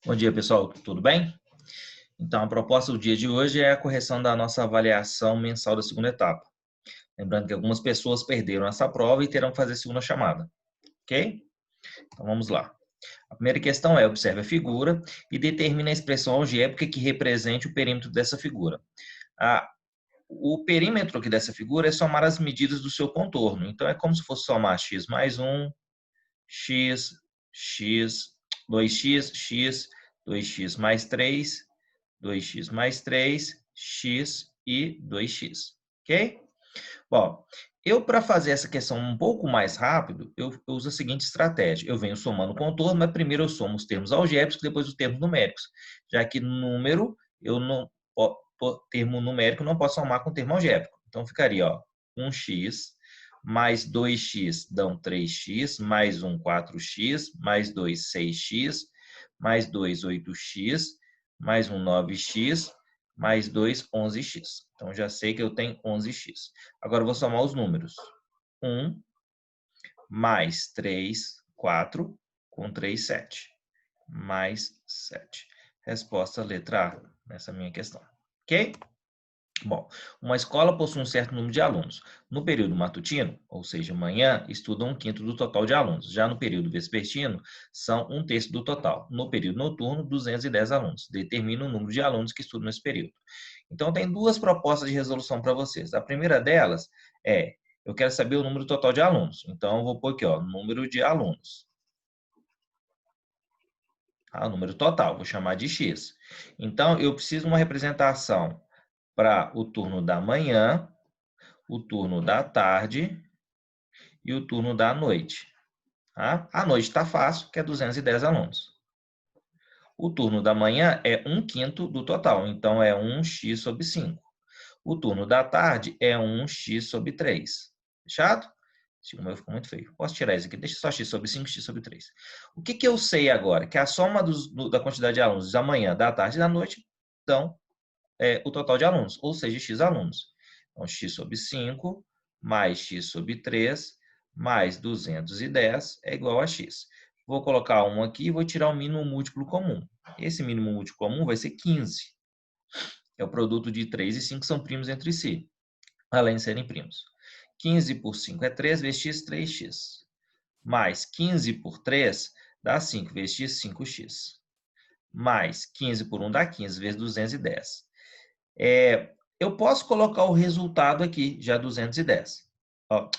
Bom dia, pessoal. Tudo bem? Então, a proposta do dia de hoje é a correção da nossa avaliação mensal da segunda etapa. Lembrando que algumas pessoas perderam essa prova e terão que fazer a segunda chamada, ok? Então, vamos lá. A primeira questão é: observe a figura e determine a expressão algébrica que represente o perímetro dessa figura. O perímetro aqui dessa figura é somar as medidas do seu contorno. Então, é como se fosse somar x mais 1, x, x, 2x, x, 2x mais 3, 2x mais 3, x e 2x, ok? Bom, para fazer essa questão um pouco mais rápido, eu uso a seguinte estratégia. Eu venho somando o contorno, mas primeiro eu somo os termos algébricos, depois os termos numéricos, já que número, eu não, termo numérico não posso somar com termo algébrico. Então, ficaria, 1x mais 2x dão 3x, mais 1, 4x, mais 2, 6x, mais 2, 8x, mais um 9x, mais 2, 11x. Então, já sei que eu tenho 11x. Agora, eu vou somar os números. 1 mais 3, 4, com 3, 7. Mais 7. Resposta letra A nessa minha questão. Ok? Bom, uma escola possui um certo número de alunos. No período matutino, ou seja, manhã, estudam 1/5 do total de alunos. Já no período vespertino, são 1/3 do total. No período noturno, 210 alunos. Determina o número de alunos que estudam nesse período. Então, tem duas propostas de resolução para vocês. A primeira delas é: eu quero saber o número total de alunos. Então, eu vou pôr aqui, número de alunos. O número total, vou chamar de x. Então, eu preciso de uma representação para o turno da manhã, o turno da tarde e o turno da noite. Tá? A noite está fácil, que é 210 alunos. O turno da manhã é 1/5 do total, então é 1x sobre 5. O turno da tarde é 1x sobre 3. Fechado? O meu ficou muito feio. Posso tirar isso aqui? Deixa só x sobre 5, x sobre 3. O que eu sei agora? Que a soma da quantidade de alunos da manhã, da tarde e da noite dão o total de alunos, ou seja, x alunos. Então, x sobre 5 mais x sobre 3 mais 210 é igual a x. Vou colocar 1 aqui e vou tirar o mínimo múltiplo comum. Esse mínimo múltiplo comum vai ser 15. É o produto de 3 e 5 são primos entre si, além de serem primos. 15 por 5 é 3 vezes x, 3x. Mais 15 por 3 dá 5 vezes x, 5x. Mais 15 por 1 dá 15 vezes 210. Eu posso colocar o resultado aqui, já 210.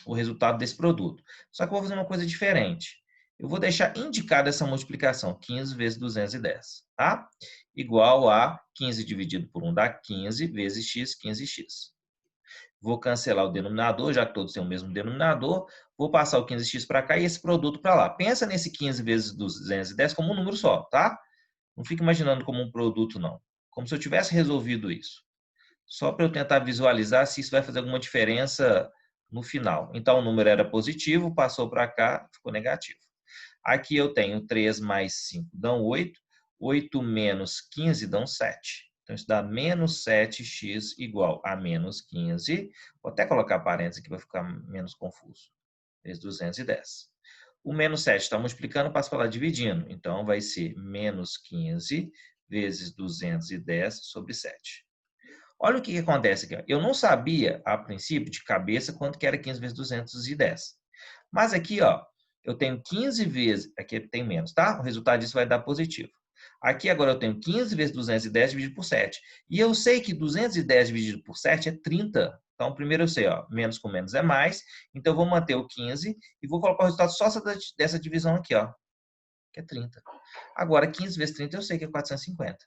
O resultado desse produto. Só que eu vou fazer uma coisa diferente. Eu vou deixar indicada essa multiplicação, 15 vezes 210, tá? Igual a 15 dividido por 1 dá 15 vezes x, 15x. Vou cancelar o denominador, já que todos têm o mesmo denominador. Vou passar o 15x para cá e esse produto para lá. Pensa nesse 15 vezes 210 como um número só, tá? Não fica imaginando como um produto, não. Como se eu tivesse resolvido isso. Só para eu tentar visualizar se isso vai fazer alguma diferença no final. Então, o número era positivo, passou para cá, ficou negativo. Aqui eu tenho 3 mais 5 dão 8. 8 menos 15 dão 7. Então, isso dá menos 7x igual a menos 15. Vou até colocar parênteses aqui para ficar menos confuso. Vezes 210. O menos 7 está multiplicando, passa para lá dividindo. Então, vai ser menos 15 vezes 210 sobre 7. Olha o que acontece aqui. Eu não sabia, a princípio, de cabeça, quanto que era 15 vezes 210. Mas aqui, eu tenho 15 vezes... Aqui tem menos, tá? O resultado disso vai dar positivo. Aqui, agora, eu tenho 15 vezes 210 dividido por 7. E eu sei que 210 dividido por 7 é 30. Então, primeiro eu sei, menos com menos é mais. Então, eu vou manter o 15 e vou colocar o resultado só dessa divisão aqui, que é 30. Agora, 15 vezes 30 eu sei que é 450.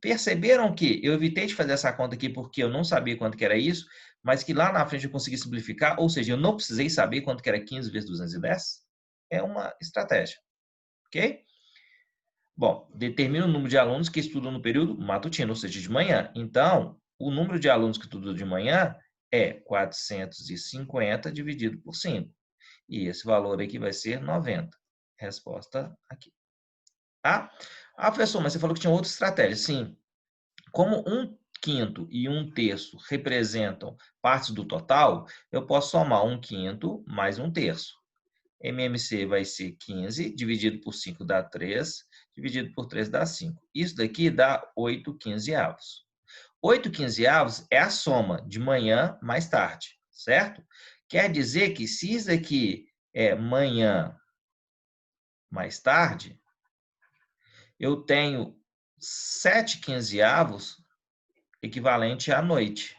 Perceberam que eu evitei de fazer essa conta aqui porque eu não sabia quanto que era isso, mas que lá na frente eu consegui simplificar, ou seja, eu não precisei saber quanto que era 15 vezes 210? É uma estratégia, ok? Bom, determina o número de alunos que estudam no período matutino, ou seja, de manhã. Então, o número de alunos que estudam de manhã é 450 dividido por 5. E esse valor aqui vai ser 90. Resposta aqui. Tá? Professor, mas você falou que tinha outra estratégia. Sim. Como 1/5 e 1/3 representam partes do total, eu posso somar 1/5 mais 1/3. MMC vai ser 15, dividido por 5 dá 3, dividido por 3 dá 5. Isso daqui dá 8 quinzeavos. 8 quinzeavos é a soma de manhã mais tarde, certo? Quer dizer que se isso daqui é manhã mais tarde, eu tenho 7 quinzeavos equivalente à noite.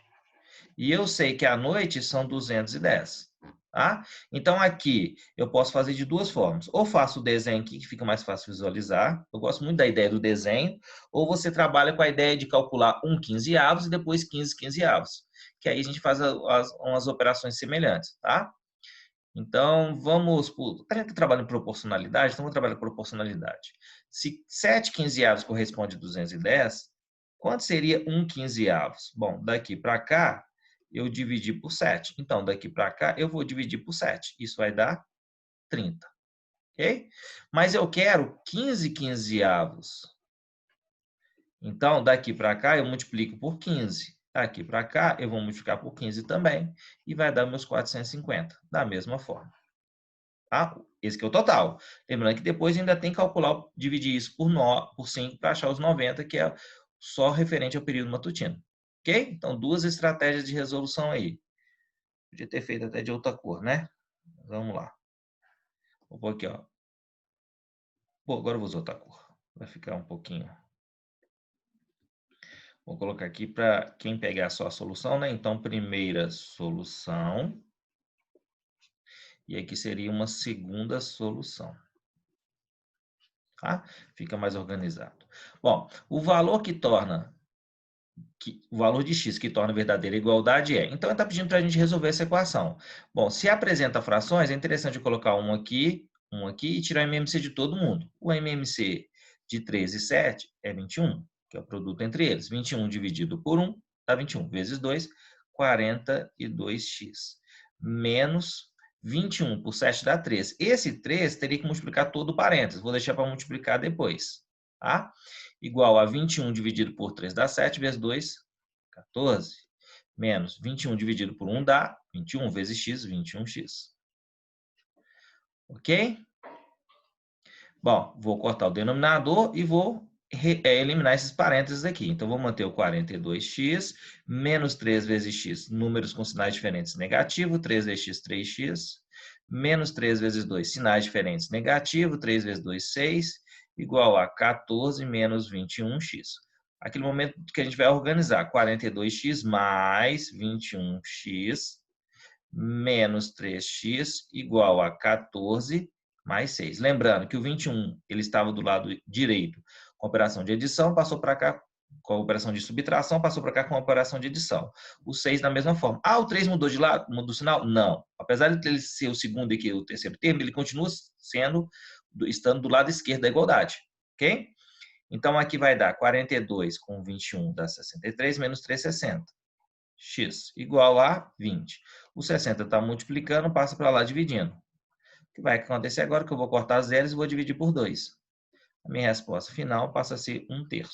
E eu sei que à noite são 210. Tá? Então, aqui eu posso fazer de duas formas. Ou faço o desenho aqui, que fica mais fácil visualizar. Eu gosto muito da ideia do desenho. Ou você trabalha com a ideia de calcular 1 quinzeavos e depois 15 quinzeavos. Que aí a gente faz umas operações semelhantes. Tá? Então, vamos... A gente trabalha em proporcionalidade, então vamos trabalhar em proporcionalidade. Se 7 quinzeavos corresponde a 210, quanto seria 1 quinzeavos? Bom, daqui para cá, eu dividi por 7. Então, daqui para cá, eu vou dividir por 7. Isso vai dar 30. Ok? Mas eu quero 15 quinzeavos. Então, daqui para cá, eu multiplico por 15. Daqui para cá, eu vou multiplicar por 15 também. E vai dar meus 450. Da mesma forma. Tá? Esse aqui é o total. Lembrando que depois ainda tem que calcular, dividir isso por 5 para achar os 90, que é só referente ao período matutino. Ok? Então, duas estratégias de resolução aí. Podia ter feito até de outra cor, né? Vamos lá. Vou pôr aqui, ó. Bom, agora eu vou usar outra cor. Vai ficar um pouquinho. Vou colocar aqui para quem pegar só a solução, né? Então, primeira solução. E aqui seria uma segunda solução. Tá? Fica mais organizado. Bom, o valor o valor de x que torna verdadeira igualdade é. Então, ele está pedindo para a gente resolver essa equação. Bom, se apresenta frações, é interessante eu colocar um aqui e tirar o MMC de todo mundo. O MMC de 3 e 7 é 21, que é o produto entre eles. 21 dividido por 1 dá 21, vezes 2, 42x. Menos 21 por 7 dá 3. Esse 3 teria que multiplicar todo o parênteses. Vou deixar para multiplicar depois. Tá? Igual a 21 dividido por 3 dá 7, vezes 2, 14. Menos 21 dividido por 1 dá 21 vezes x, 21x. Ok? Bom, vou cortar o denominador e vou eliminar esses parênteses aqui. Então, vou manter o 42x, menos 3 vezes x, números com sinais diferentes, negativo, 3 vezes x, 3x, menos 3 vezes 2, sinais diferentes, negativo, 3 vezes 2, 6, igual a 14 menos 21x. Aquele momento que a gente vai organizar 42x mais 21x menos 3x igual a 14 mais 6. Lembrando que o 21 ele estava do lado direito com a operação de adição, passou para cá com a operação de subtração, passou para cá com a operação de adição. O 6 da mesma forma. Ah, o 3 mudou de lado? Mudou o sinal? Não. Apesar de ele ser o segundo e aqui o terceiro termo, ele continua estando do lado esquerdo da igualdade. Ok? Então, aqui vai dar 42 com 21 dá 63, menos 3, 60. X igual a 20. O 60 está multiplicando, passa para lá dividindo. O que vai acontecer agora é que eu vou cortar zeros e vou dividir por 2. A minha resposta final passa a ser 1/3.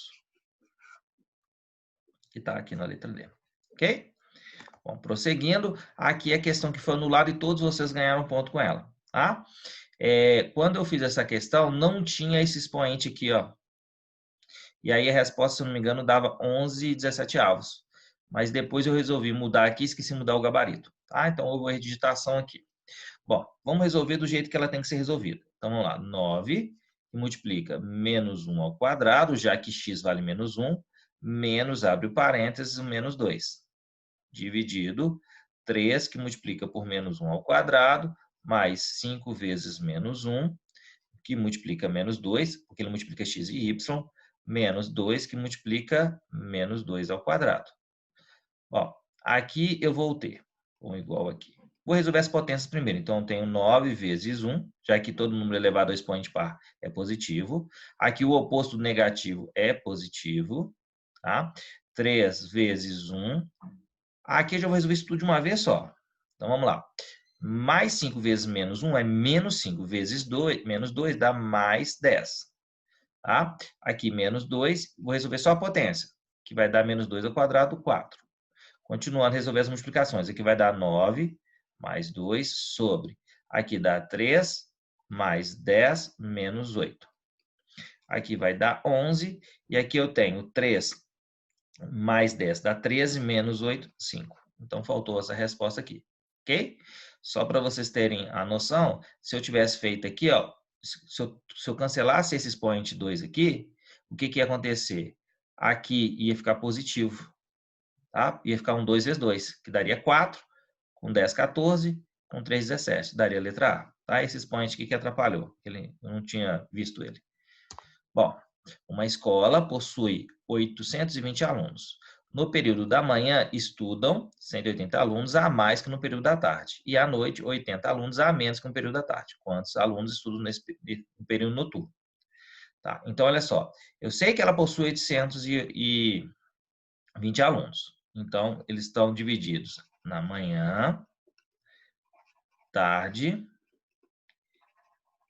Que está aqui na letra D. Ok? Bom, prosseguindo, aqui é a questão que foi anulada e todos vocês ganharam ponto com ela. Tá? Quando eu fiz essa questão, não tinha esse expoente aqui, ó. E aí a resposta, se eu não me engano, dava 11/17. Mas depois eu resolvi mudar aqui, esqueci de mudar o gabarito. Tá? Então, houve a redigitação aqui. Bom, vamos resolver do jeito que ela tem que ser resolvida. Então, vamos lá. 9 que multiplica menos 1 ao quadrado, já que x vale menos 1, menos, abre o parênteses, menos 2. Dividido 3 que multiplica por menos 1 ao quadrado, mais 5 vezes menos 1, que multiplica menos 2, porque ele multiplica x e y, menos 2 que multiplica menos 2 ao quadrado. Ó, aqui eu vou ter um igual aqui. Vou resolver as potências primeiro. Então, eu tenho 9 vezes 1, já que todo número elevado ao expoente par é positivo. Aqui o oposto do negativo é positivo. Tá? 3 vezes 1. Aqui eu já vou resolver isso tudo de uma vez só. Então, vamos lá. Mais 5 vezes menos 1 é menos 5 vezes 2, menos 2 dá mais 10. Tá? Aqui, menos 2, vou resolver só a potência, que vai dar menos 2 ao quadrado, 4. Continuando a resolver as multiplicações. Aqui vai dar 9 mais 2 sobre. Aqui dá 3 mais 10 menos 8. Aqui vai dar 11. E aqui eu tenho 3 mais 10 dá 13, menos 8, 5. Então, faltou essa resposta aqui, ok? Só para vocês terem a noção, se eu tivesse feito aqui, ó, se eu cancelasse esse expoente 2 aqui, o que ia acontecer? Aqui ia ficar positivo, tá? Ia ficar um 2 vezes 2, que daria 4, com 10, 14, com 3, 17. Daria a letra A, tá? Esse expoente aqui que atrapalhou, eu não tinha visto ele. Bom, uma escola possui 820 alunos. No período da manhã, estudam 180 alunos a mais que no período da tarde. E à noite, 80 alunos a menos que no período da tarde. Quantos alunos estudam nesse período noturno? Tá? Então, olha só. Eu sei que ela possui 820 alunos. Então, eles estão divididos na manhã, tarde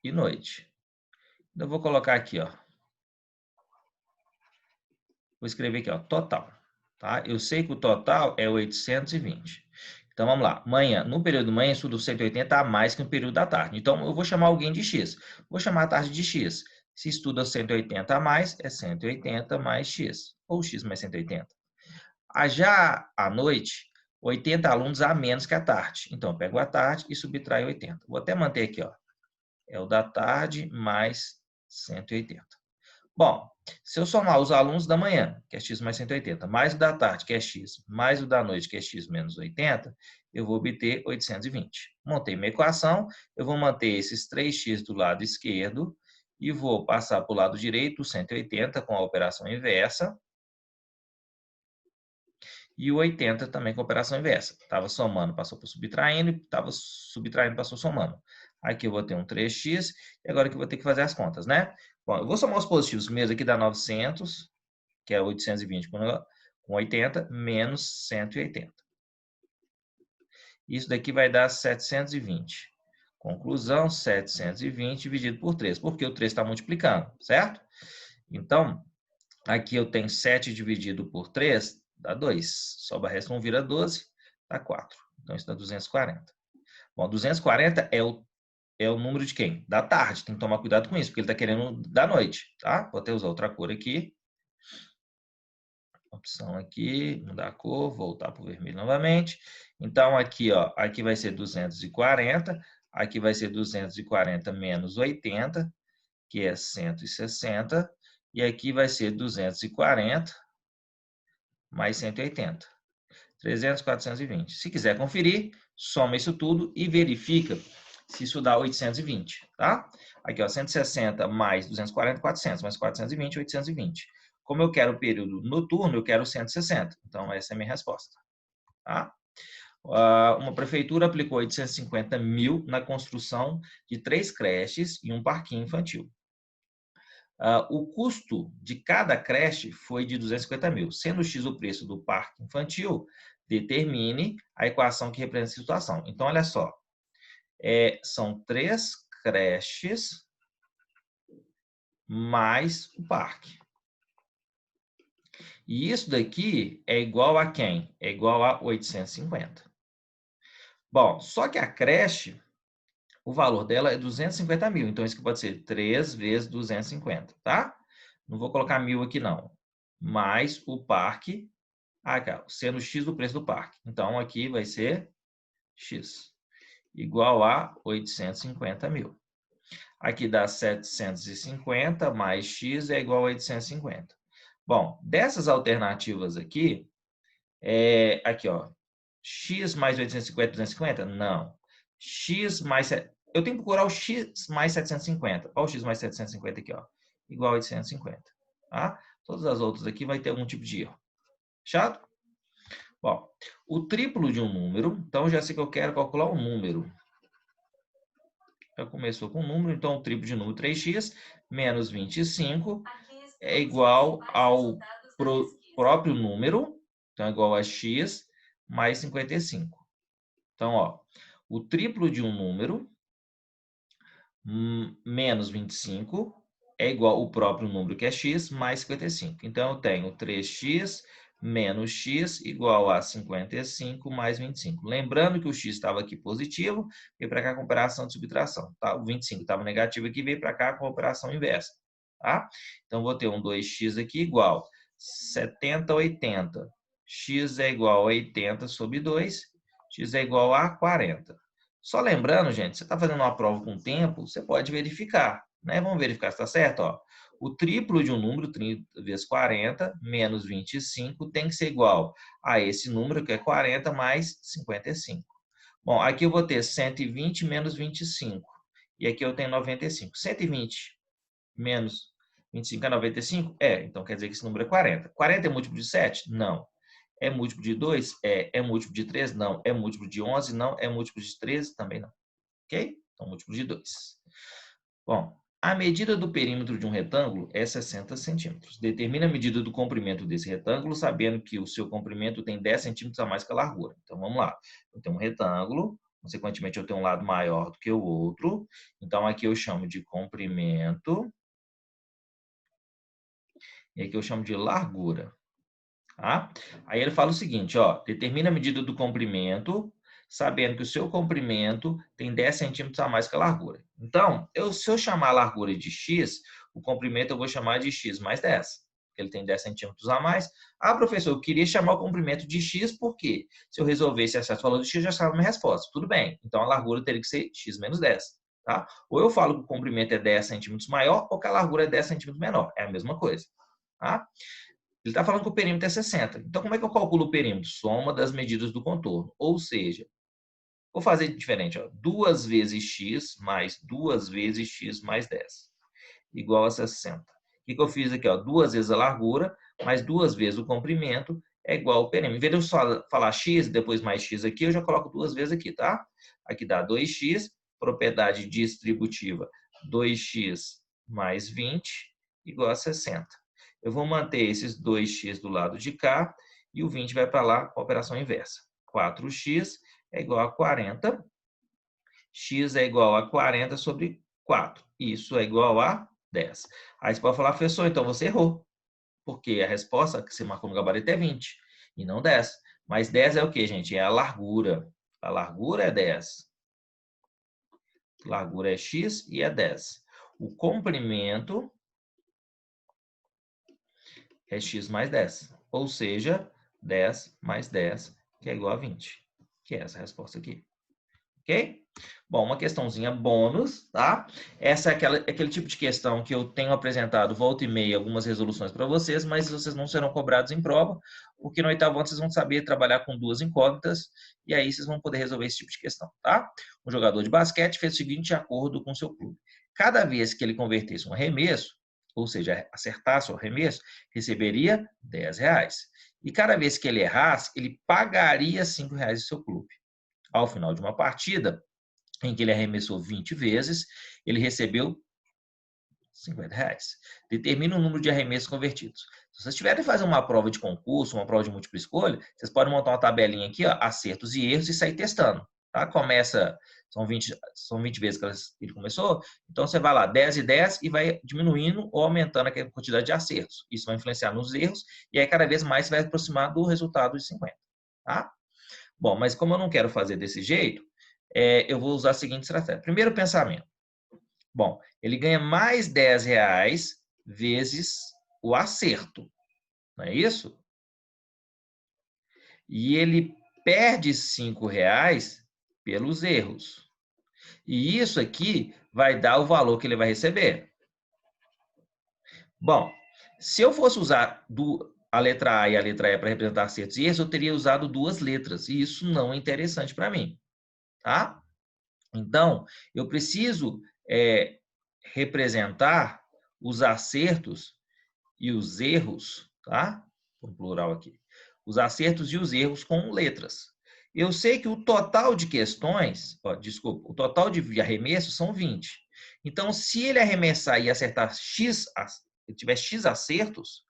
e noite. Eu vou colocar aqui, ó. Vou escrever aqui, ó, total. Tá? Eu sei que o total é 820. Então, vamos lá. Manhã, no período da manhã, estudo 180 a mais que no período da tarde. Então, eu vou chamar alguém de X. Vou chamar a tarde de X. Se estuda 180 a mais, é 180 mais X. Ou X mais 180. Já à noite, 80 alunos a menos que a tarde. Então, eu pego a tarde e subtraio 80. Vou até manter aqui, ó. É o da tarde mais 180. Bom, se eu somar os alunos da manhã, que é x mais 180, mais o da tarde, que é x, mais o da noite, que é x menos 80, eu vou obter 820. Montei minha equação, eu vou manter esses 3x do lado esquerdo e vou passar para o lado direito, 180 com a operação inversa, e o 80 também com a operação inversa. Estava somando, passou para subtraindo, estava subtraindo, passou somando. Aqui eu vou ter um 3x, e agora que eu vou ter que fazer as contas, né? Bom, eu vou somar os positivos mesmo, aqui dá 900, que é 820 com 80, menos 180. Isso daqui vai dar 720. Conclusão, 720 dividido por 3, porque o 3 está multiplicando, certo? Então, aqui eu tenho 7 dividido por 3, dá 2. Sobra resto 1 vira 12, dá 4. Então, isso dá 240. Bom, 240 é o número de quem? Da tarde. Tem que tomar cuidado com isso, porque ele está querendo da noite, tá? Vou até usar outra cor aqui. Opção aqui, mudar a cor, voltar para o vermelho novamente. Então, aqui, ó, aqui vai ser 240. Aqui vai ser 240 menos 80, que é 160. E aqui vai ser 240 mais 180. 300, 420. Se quiser conferir, soma isso tudo e verifica se isso dá 820, tá? Aqui, ó, 160 mais 240, 400, mais 420, 820. Como eu quero o período noturno, eu quero 160. Então, essa é a minha resposta, tá? Uma prefeitura aplicou 850 mil na construção de 3 creches e um parquinho infantil. O custo de cada creche foi de 250 mil. Sendo X o preço do parque infantil, determine a equação que representa a situação. Então, olha só. São 3 creches mais o parque. E isso daqui é igual a quem? É igual a 850. Bom, só que a creche, o valor dela é 250 mil. Então, isso aqui pode ser 3 vezes 250, tá? Não vou colocar 1.000 aqui, não. Mais o parque, sendo X o preço do parque. Então, aqui vai ser X, igual a 850 mil. Aqui dá 750 mais X é igual a 850. Bom, dessas alternativas aqui, aqui, ó, X mais 850, 250? Não. X mais... Eu tenho que procurar o X mais 750. Olha o X mais 750 aqui, ó. Igual a 850. Tá? Todas as outras aqui vai ter algum tipo de erro. Fechado? Bom, o triplo de um número. Então, já sei que eu quero calcular um número. Já começou com um número, então o triplo de número 3x menos 25 é igual ao próprio número, então é igual a x mais 55. Então, ó, o triplo de um número menos 25 é igual ao próprio número, que é x, mais 55. Então, eu tenho 3x menos x igual a 55 mais 25. Lembrando que o x estava aqui positivo, veio para cá com operação de subtração. Tá? O 25 estava negativo aqui, veio para cá com operação inversa. Tá? Então, vou ter um 2x aqui igual 70, 80. X é igual a 80 sobre 2, x é igual a 40. Só lembrando, gente, você está fazendo uma prova com tempo, você pode verificar. Né? Vamos verificar se está certo? Ó. O triplo de um número, 30 vezes 40, menos 25, tem que ser igual a esse número, que é 40, mais 55. Bom, aqui eu vou ter 120 menos 25. E aqui eu tenho 95. 120 menos 25 é 95? É, então quer dizer que esse número é 40. 40 é múltiplo de 7? Não. É múltiplo de 2? É. É múltiplo de 3? Não. É múltiplo de 11? Não. É múltiplo de 13? Também não. Ok? Então, múltiplo de 2. Bom, a medida do perímetro de um retângulo é 60 centímetros. Determina a medida do comprimento desse retângulo, sabendo que o seu comprimento tem 10 centímetros a mais que a largura. Então, vamos lá. Eu tenho um retângulo, consequentemente, eu tenho um lado maior do que o outro. Então, aqui eu chamo de comprimento. E aqui eu chamo de largura. Tá? Aí ele fala o seguinte, ó, determina a medida do comprimento, sabendo que o seu comprimento tem 10 centímetros a mais que a largura. Então, se eu chamar a largura de x, o comprimento eu vou chamar de x mais 10. Ele tem 10 centímetros a mais. Ah, professor, eu queria chamar o comprimento de x, porque se eu resolvesse esse valor de x, eu já sabia a minha resposta. Tudo bem, então a largura teria que ser x menos 10. Tá? Ou eu falo que o comprimento é 10 centímetros maior, ou que a largura é 10 centímetros menor. É a mesma coisa. Tá? Ele está falando que o perímetro é 60. Então, como é que eu calculo o perímetro? Soma das medidas do contorno. Ou seja, vou fazer diferente. Ó. 2 vezes x mais 2 vezes x mais 10. Igual a 60. O que eu fiz aqui? Ó? 2 vezes a largura mais 2 vezes o comprimento é igual ao perímetro. Em vez de eu só falar x, depois mais x aqui, eu já coloco 2 vezes aqui, tá? Aqui dá 2x, propriedade distributiva 2x mais 20 igual a 60. Eu vou manter esses 2x do lado de cá e o 20 vai para lá com a operação inversa. 4x é igual a 40. X é igual a 40 sobre 4. Isso é igual a 10. Aí você pode falar, professor, então você errou. Porque a resposta que você marcou no gabarito é 20 e não 10. Mas 10 é o que, gente? É a largura. A largura é 10. A largura é x e é 10. O comprimento é x mais 10. Ou seja, 10 mais 10, que é igual a 20. Que é essa resposta aqui. Ok? Bom, uma questãozinha bônus, tá? Essa é aquele tipo de questão que eu tenho apresentado volta e meia algumas resoluções para vocês, mas vocês não serão cobrados em prova, porque no oitavo ano vocês vão saber trabalhar com duas incógnitas e aí vocês vão poder resolver esse tipo de questão, tá? Um jogador de basquete fez o seguinte acordo com seu clube. Cada vez que ele convertesse um arremesso, ou seja, acertasse o arremesso, receberia R$10. E cada vez que ele errasse, ele pagaria R$5 do seu clube. Ao final de uma partida, em que ele arremessou 20 vezes, ele recebeu R$50. Determina o número de arremessos convertidos. Se vocês tiverem que fazer uma prova de concurso, uma prova de múltipla escolha, vocês podem montar uma tabelinha aqui, ó, acertos e erros, e sair testando. Tá? Começa, são 20 vezes que ele começou, então você vai lá, 10 e 10, e vai diminuindo ou aumentando a quantidade de acertos. Isso vai influenciar nos erros, e aí cada vez mais você vai aproximar do resultado de 50. Tá? Bom, mas como eu não quero fazer desse jeito, eu vou usar a seguinte estratégia. Primeiro pensamento. Bom, ele ganha mais R$10 vezes o acerto, não é isso? E ele perde R$5 pelos erros. E isso aqui vai dar o valor que ele vai receber. Bom, se eu fosse usar a letra A e a letra E para representar acertos e erros, eu teria usado duas letras. E isso não é interessante para mim. Tá? Então, eu preciso representar os acertos e os erros, tá? No plural aqui. Os acertos e os erros com letras. Eu sei que o total de questões, o total de arremessos são 20. Então, se ele arremessar e acertar X, ele tiver X acertos,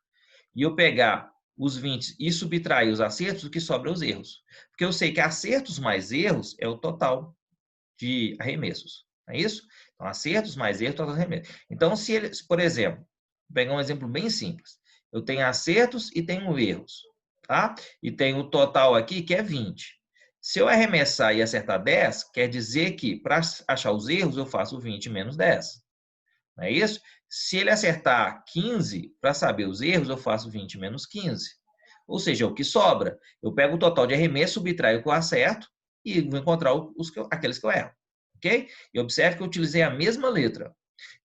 e eu pegar os 20 e subtrair os acertos, o que sobra é os erros. Porque eu sei que acertos mais erros é o total de arremessos. Não é isso? Então, acertos mais erros, total arremesso. Então, se eles, por exemplo, vou pegar um exemplo bem simples. Eu tenho acertos e tenho erros. tá? E tem o total aqui, que é 20. Se eu arremessar e acertar 10, quer dizer que, para achar os erros, eu faço 20 menos 10. Não é isso? Se ele acertar 15, para saber os erros, eu faço 20 menos 15. Ou seja, é o que sobra. Eu pego o total de arremesso, subtraio o que eu acerto e vou encontrar aqueles que eu erro. Ok? E observe que eu utilizei a mesma letra.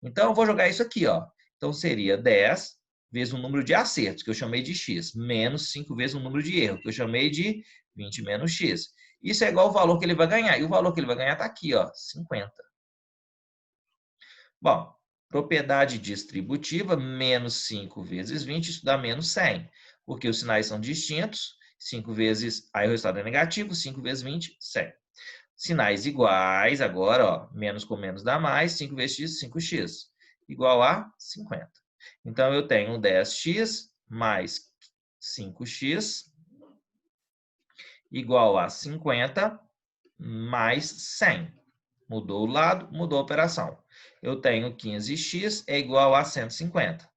Então, eu vou jogar isso aqui, ó. Então, seria 10 vezes o número de acertos, que eu chamei de x, menos 5 vezes o número de erros, que eu chamei de 20 menos x. Isso é igual ao valor que ele vai ganhar. E o valor que ele vai ganhar está aqui, ó, 50. Bom, propriedade distributiva, menos 5 vezes 20, isso dá menos 100. Porque os sinais são distintos. 5 vezes, aí o resultado é negativo, 5 vezes 20, 100. Sinais iguais, agora, ó, menos com menos dá mais, 5 vezes x, 5x, igual a 50. Então, eu tenho 10x mais 5x igual a 50 mais 100. Mudou o lado, mudou a operação. Eu tenho 15x é igual a 150.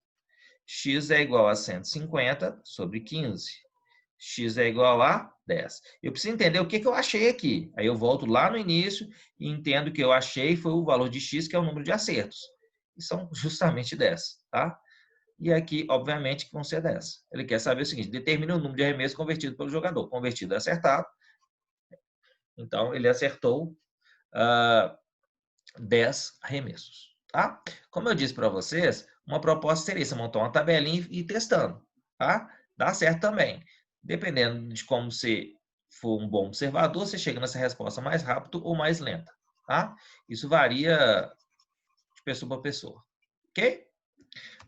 X é igual a 150 sobre 15. X é igual a 10. Eu preciso entender o que eu achei aqui. Aí eu volto lá no início e entendo que eu achei foi o valor de x, que é o número de acertos. E são justamente 10, tá? E aqui, obviamente, que vão ser 10. Ele quer saber o seguinte, determine o número de arremessos convertido pelo jogador. Convertido é acertado. Então, ele acertou 10 arremessos, tá? Como eu disse para vocês, uma proposta seria você montar uma tabelinha e ir testando, tá? Dá certo também. Dependendo de como você for um bom observador, você chega nessa resposta mais rápido ou mais lenta, tá? Isso varia de pessoa para pessoa, ok?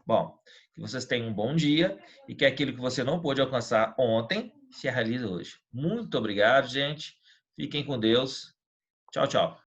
Bom, que vocês tenham um bom dia e que aquilo que você não pôde alcançar ontem se realize hoje. Muito obrigado, gente. Fiquem com Deus. Tchau, tchau.